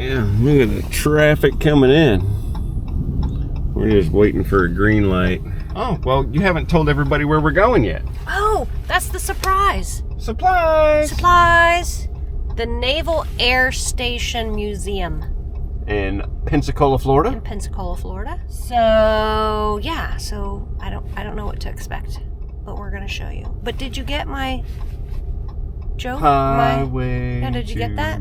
Yeah, look at the traffic coming in. We're just waiting for a green light. Oh, well, you haven't told everybody where we're going yet. Oh, that's the surprise. Supplies! Supplies. The Naval Air Station Museum. In Pensacola, Florida? In Pensacola, Florida. So, yeah, so I don't know what to expect, but we're going to show you. But did you get my joke? Did you get that?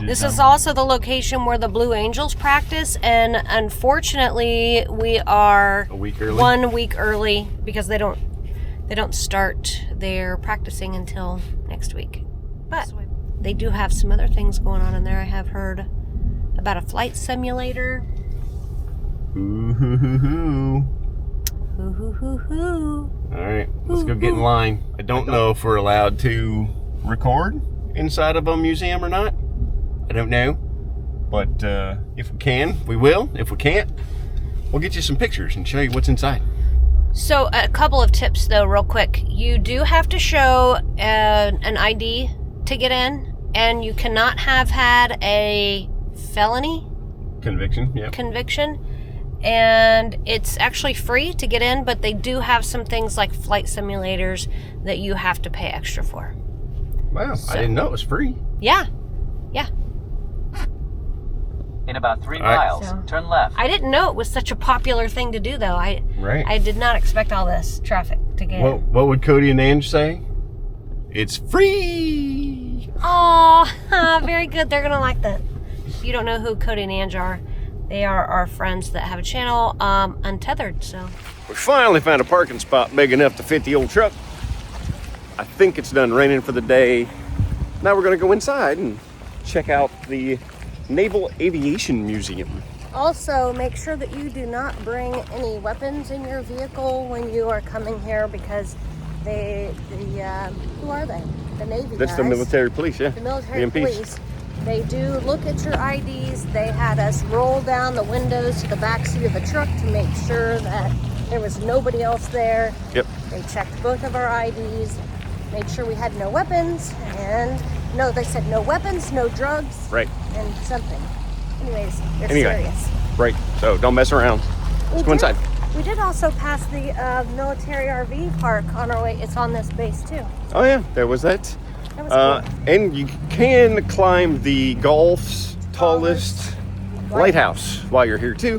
This is also the location where the Blue Angels practice, and unfortunately, we are a week early. 1 week early because they don't start their practicing until next week. But they do have some other things going on in there. I have heard about a flight simulator. Ooh. All right, let's go get in line. I don't know if we're allowed to record inside of a museum or not. I don't know, but if we can, we will. If we can't, we'll get you some pictures and show you what's inside. So a couple of tips though, real quick. You do have to show an ID to get in, and you cannot have had a felony conviction. And it's actually free to get in, but they do have some things like flight simulators that you have to pay extra for. Wow, so, I didn't know it was free. Yeah. In about 3 miles, turn left. I didn't know it was such a popular thing to do, though. I did not expect all this traffic to get in. What would Cody and Ange say? It's free! Oh, very good. They're going to like that. If you don't know who Cody and Ange are, they are our friends that have a channel, Untethered, so. We finally found a parking spot big enough to fit the old truck. I think it's done raining for the day. Now we're going to go inside and check out the Naval Aviation Museum. Also, make sure that you do not bring any weapons in your vehicle when you are coming here, because who are they? The Navy That's guys. the military police, yeah. The military MPs. police. They do look at your IDs. They had us roll down the windows to the back seat of the truck to make sure that there was nobody else there. Yep. They checked both of our IDs, made sure we had no weapons, and no, they said no weapons, no drugs. Right. And something. Anyways, they're serious. Right, so don't mess around. Let's go inside. We did also pass the military RV park on our way. It's on this base too. Oh yeah, there was that. That was cool. And you can climb the Gulf's tallest lighthouse while you're here too,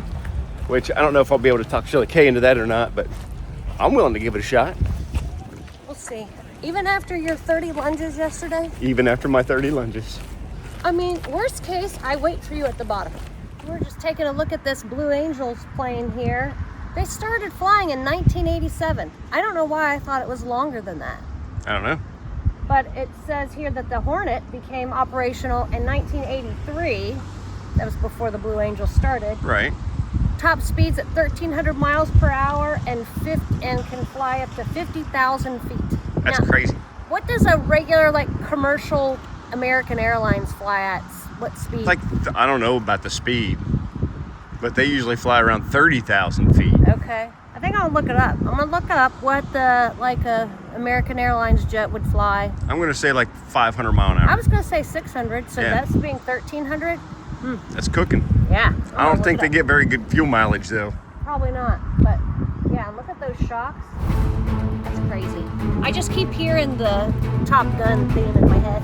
which I don't know if I'll be able to talk Shelly Kay into that or not, but I'm willing to give it a shot. We'll see. Even after your 30 lunges yesterday? Even after my 30 lunges. I mean, worst case, I wait for you at the bottom. We're just taking a look at this Blue Angels plane here. They started flying in 1987. I don't know why I thought it was longer than that. I don't know. But it says here that the Hornet became operational in 1983. That was before the Blue Angels started. Right. Top speeds at 1,300 miles per hour and can fly up to 50,000 feet. That's now, crazy. What does a regular, commercial American Airlines fly at? What speed? I don't know about the speed, but they usually fly around 30,000 feet. Okay. I think I'll look it up. I'm gonna look up what a American Airlines jet would fly. I'm gonna say 500 mile an hour. I was gonna say 600, so Yeah. that's being 1,300. That's cooking. Yeah. I don't think they get very good fuel mileage though. Probably not, but yeah, look at those shocks. That's crazy. I just keep hearing the Top Gun theme in my head.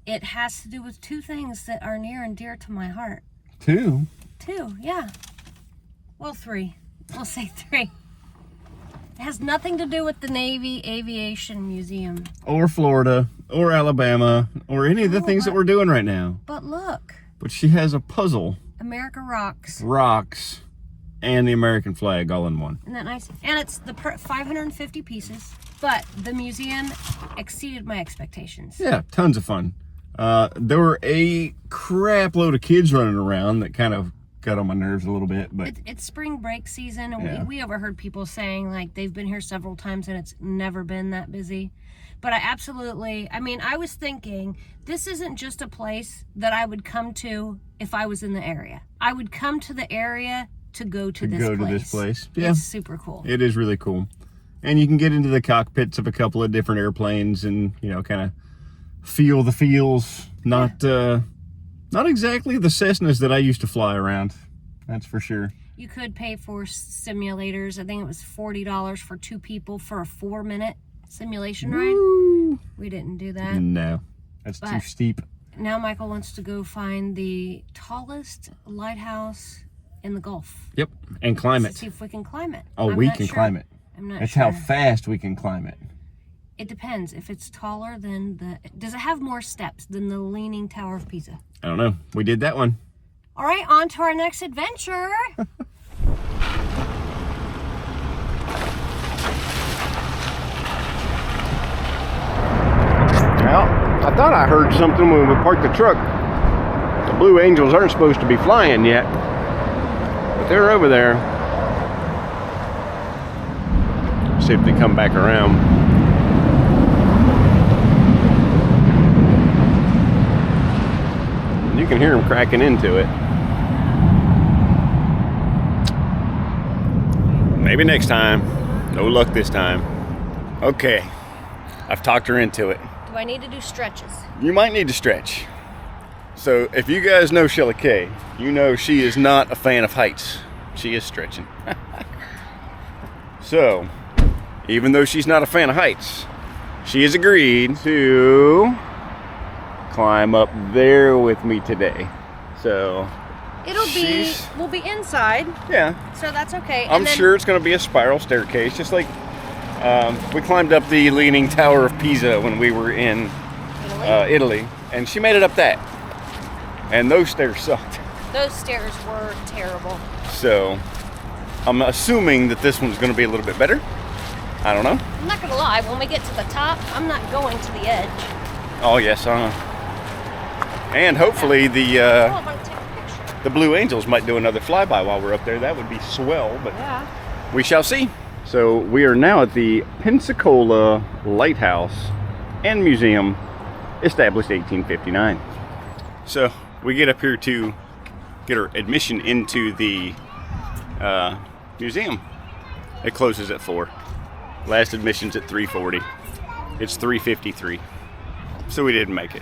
It has to do with two things that are near and dear to my heart. Two? Two, yeah. Well, three. We'll say three. It has nothing to do with the Navy Aviation Museum. Or Florida, or Alabama, or any of the things that we're doing right now. But look. But she has a puzzle. America rocks. Rocks. And the American flag all in one. Isn't that nice? And it's the 550 pieces. But the museum exceeded my expectations. Yeah, tons of fun. There were a crap load of kids running around that kind of got on my nerves a little bit, but it's spring break season, and yeah. we overheard people saying like they've been here several times and it's never been that busy. But I was thinking this isn't just a place that I would come to if I was in the area. I would come to the area to go to this place. Yeah, it's super cool. It is really cool, and you can get into the cockpits of a couple of different airplanes and kind of feel the feels. Not exactly the Cessnas that I used to fly around, that's for sure. You could pay for simulators. I think it was $40 for 2 people for a 4-minute simulation ride. We didn't do that. No, that's too steep. Now Michael wants to go find the tallest lighthouse in the Gulf. Yep, and climb it. See if we can climb it. Oh, we can climb it. I'm not That's sure. how fast we can climb it. It depends. If it's taller than does it have more steps than the Leaning Tower of Pisa? I don't know. We did that one. All right, on to our next adventure. Well, I thought I heard something when we parked the truck. The Blue Angels aren't supposed to be flying yet, but they're over there. See if they come back around. You can hear them cracking into it. Maybe next time. No luck this time. Okay, I've talked her into it. Do I need to do stretches? You might need to stretch. So if you guys know Shelly Kay, you know she is not a fan of heights. She is stretching. So, even though she's not a fan of heights, she has agreed to climb up there with me today. So we'll be inside. Yeah. So that's okay. I'm sure it's going to be a spiral staircase, just like we climbed up the Leaning Tower of Pisa when we were in Italy, and she made it up that. And those stairs sucked. Those stairs were terrible. So I'm assuming that this one's going to be a little bit better. I don't know. I'm not going to lie. When we get to the top, I'm not going to the edge. Oh yes, and hopefully I'm going to take a picture. the Blue Angels might do another flyby while we're up there. That would be swell, but yeah. We shall see. So we are now at the Pensacola Lighthouse and Museum, established 1859. So we get up here to get our admission into the museum. It closes at 4. Last admission's at 3:40. It's 3:53. So we didn't make it.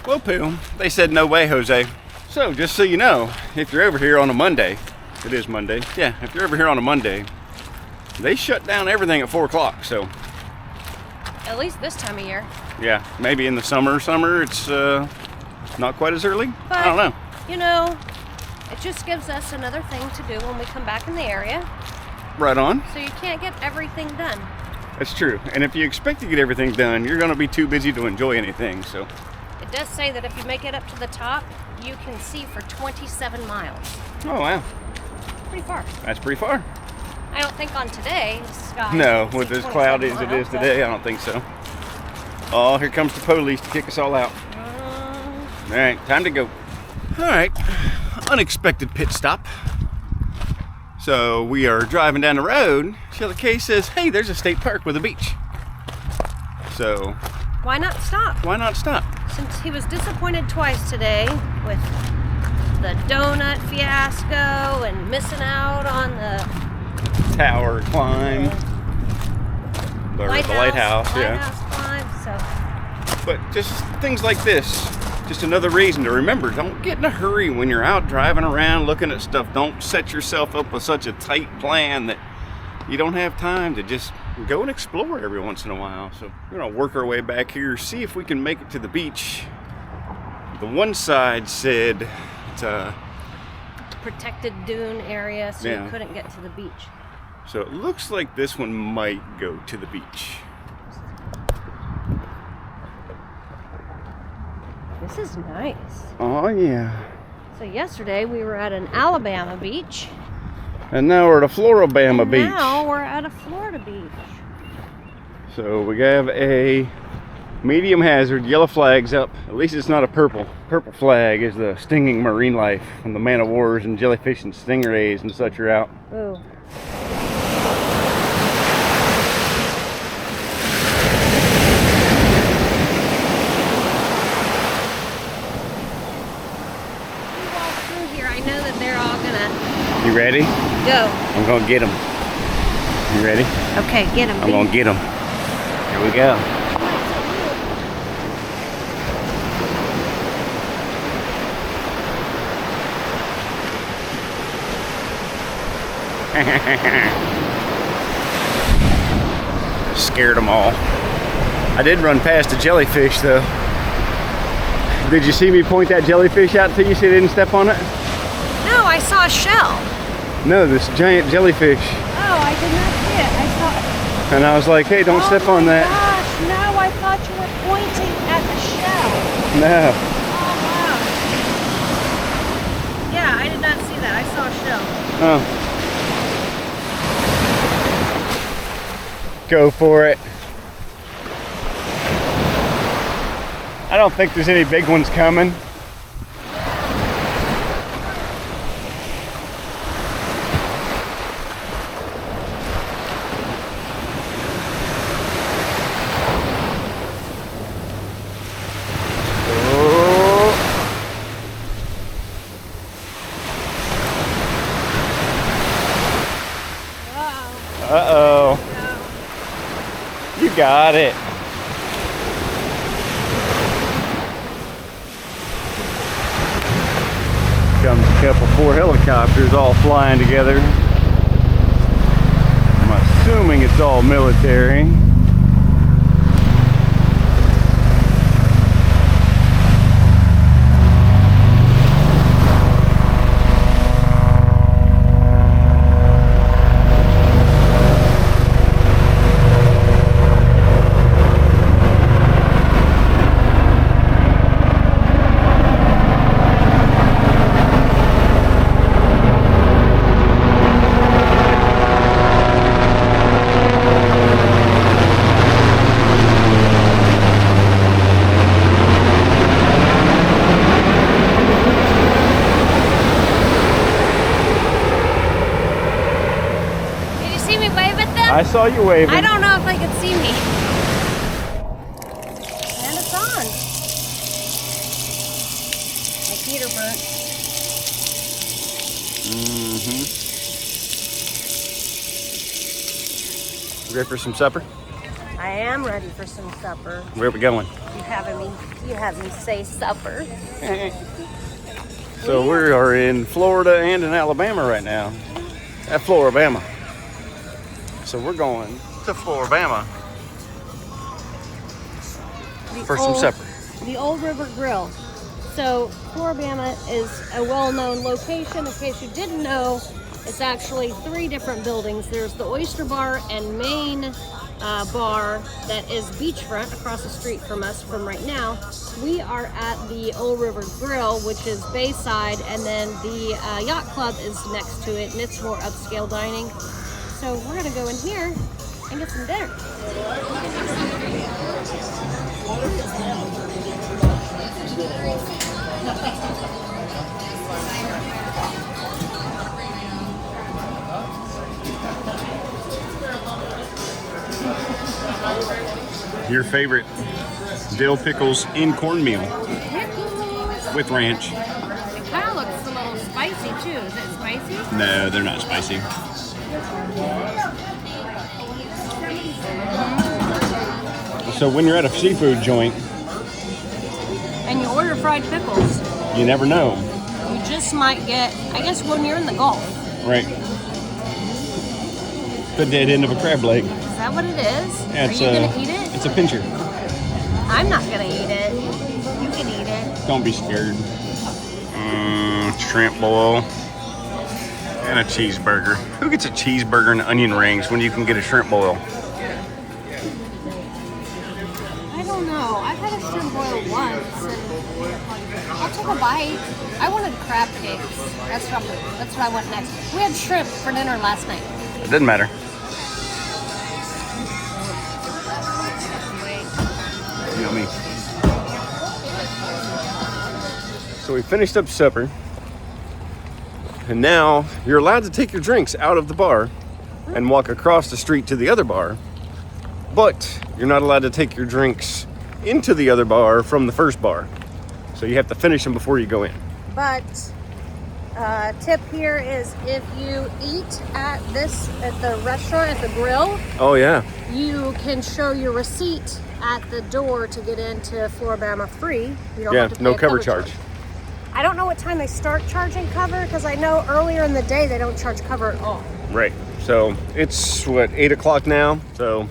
Well, poo. They said no way, Jose. So just so you know, if you're over here on a Monday, it is Monday. Yeah, if you're over here on a Monday, they shut down everything at 4 o'clock. So at least this time of year. Yeah, maybe in the summer it's not quite as early. But, I don't know. You know, it just gives us another thing to do when we come back in the area. Right on. So you can't get everything done. That's true. And if you expect to get everything done, you're going to be too busy to enjoy anything. So it does say that if you make it up to the top, you can see for 27 miles. Oh, wow. Pretty far. That's pretty far. I don't think on today, the sky. No, with as cloudy as it is today, I don't think so. Oh, here comes the police to kick us all out. All right, time to go. All right, unexpected pit stop. So we are driving down the road. Shelly Kay says, hey, there's a state park with a beach. So why not stop? Why not stop? Since he was disappointed twice today with the donut fiasco and missing out on the tower climb. The lighthouse, yeah. Climb, so. But just things like this, just another reason to remember, don't get in a hurry when you're out driving around looking at stuff. Don't set yourself up with such a tight plan that you don't have time to just go and explore every once in a while. So we're gonna work our way back here, see if we can make it to the beach. The one side said it's a protected dune area, so Yeah. you couldn't get to the beach. So it looks like this one might go to the beach. This is nice. Oh yeah. So yesterday we were at an Alabama beach. And now we're at a Flora-Bama and beach. Now we're at a Florida beach. So we have a medium hazard, yellow flags up. At least it's not a purple. Purple flag is the stinging marine life when the man of wars and jellyfish and stingrays and such are out. Ooh. You ready? Go. I'm gonna get them. You ready? Okay, get him. I'm gonna get them. Here we go. Scared them all. I did run past a jellyfish though. Did you see me point that jellyfish out to you so you didn't step on it? No, I saw a shell. No, this giant jellyfish. Oh, I did not see it. I saw it. And I was like, hey, don't step on that. Gosh, no, I thought you were pointing at the shell. No. Oh, wow. Yeah, I did not see that. I saw a shell. Oh. Go for it. I don't think there's any big ones coming. Uh-oh. You got it. Comes a couple 4 helicopters all flying together. I'm assuming it's all military. I saw you waving. I don't know if they could see me. And it's on. My feet are burnt. Ready for some supper? I am ready for some supper. Where are we going? You have me say supper. So we are in Florida and in Alabama right now. At Flora-Bama. So we're going to Flora-Bama for some supper. The Old River Grill. So Flora-Bama is a well-known location. In case you didn't know, it's actually 3 different buildings. There's the Oyster Bar and Main Bar that is beachfront across the street from us from right now. We are at the Old River Grill, which is Bayside, and then the Yacht Club is next to it, and it's more upscale dining. So we're gonna go in here and get some dinner. Your favorite dill pickles in cornmeal with ranch. It kind of looks a little spicy too. Is it spicy? No, they're not spicy. So when you're at a seafood joint and you order fried pickles, you never know. You just might get, I guess when you're in the Gulf. Right. The dead end of a crab leg. that what it is? Yeah, Are you gonna eat it? It's a pincher. I'm not gonna eat it. You can eat it. Don't be scared. Shrimp boil and a cheeseburger. Who gets a cheeseburger and onion rings when you can get a shrimp boil? I don't know. I've had a shrimp boil once, and I'll take a bite. I wanted crab cakes. That's what I want next. We had shrimp for dinner last night. It doesn't matter. Yummy. So we finished up supper, and now you're allowed to take your drinks out of the bar and walk across the street to the other bar, but you're not allowed to take your drinks into the other bar from the first bar. So you have to finish them before you go in. But tip here is if you eat at the restaurant, at the grill, Oh yeah. you can show your receipt at the door to get into Flora-Bama free. You don't Yeah, have to pay no a cover charge. I don't know what time they start charging cover, because I know earlier in the day they don't charge cover at all. Right. So it's what, 8 o'clock now. So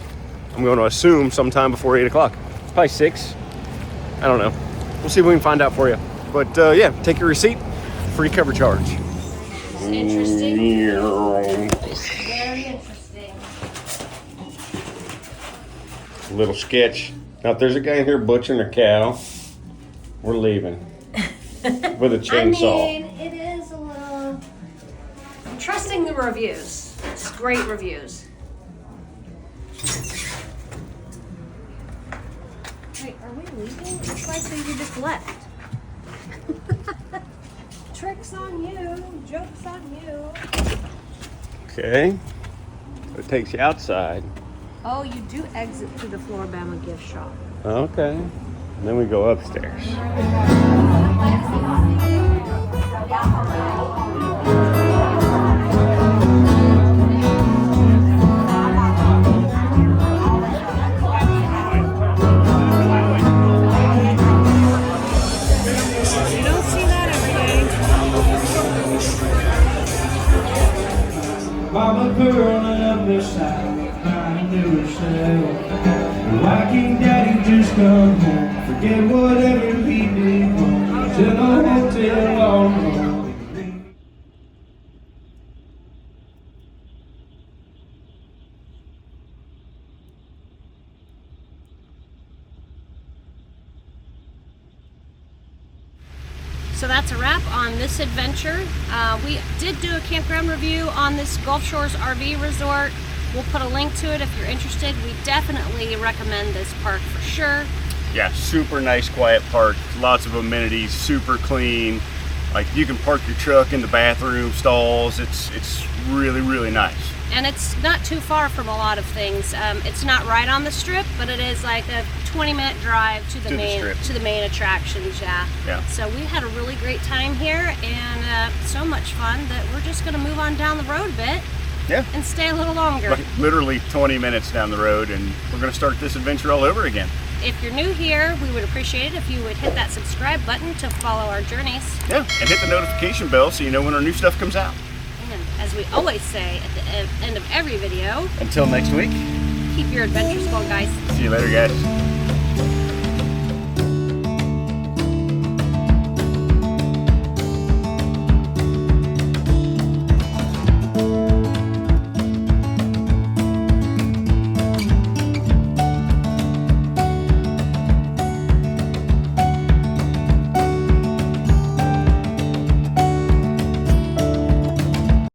I'm going to assume sometime before 8 o'clock. It's probably 6. I don't know. We'll see if we can find out for you. But yeah, take your receipt, free cover charge. Interesting. Very interesting. Little sketch. Now, if there's a guy in here butchering a cow, we're leaving with a chainsaw. I mean, it is a little... I'm trusting the reviews. It's great reviews. Wait, are we leaving? It's like we just left. Tricks on you, jokes on you. Okay. So it takes you outside. Oh, you do exit through the Flora-Bama gift shop. Okay. And then we go upstairs. You don't see that every day. Mama curling up beside me, crying to herself. Why can't Daddy just come home? Forget whatever he did wrong. To the hotel all alone. So that's a wrap on this adventure. We did do a campground review on this Gulf Shores RV resort. We'll put a link to it if you're interested. We definitely recommend this park for sure. Yeah, super nice, quiet park. Lots of amenities, super clean. Like you can park your truck in the bathroom stalls. It's really, really nice. And it's not too far from a lot of things. It's not right on the strip, but it is like a 20-minute drive to the main attractions. Yeah. So we had a really great time here, and so much fun that we're just going to move on down the road a bit. Yeah. And stay a little longer. Like literally 20 minutes down the road, and we're going to start this adventure all over again. If you're new here, we would appreciate it if you would hit that subscribe button to follow our journeys. Yeah, and hit the notification bell so you know when our new stuff comes out. And as we always say at the end of every video, Until next week. keep your adventures going, guys. See you later, guys.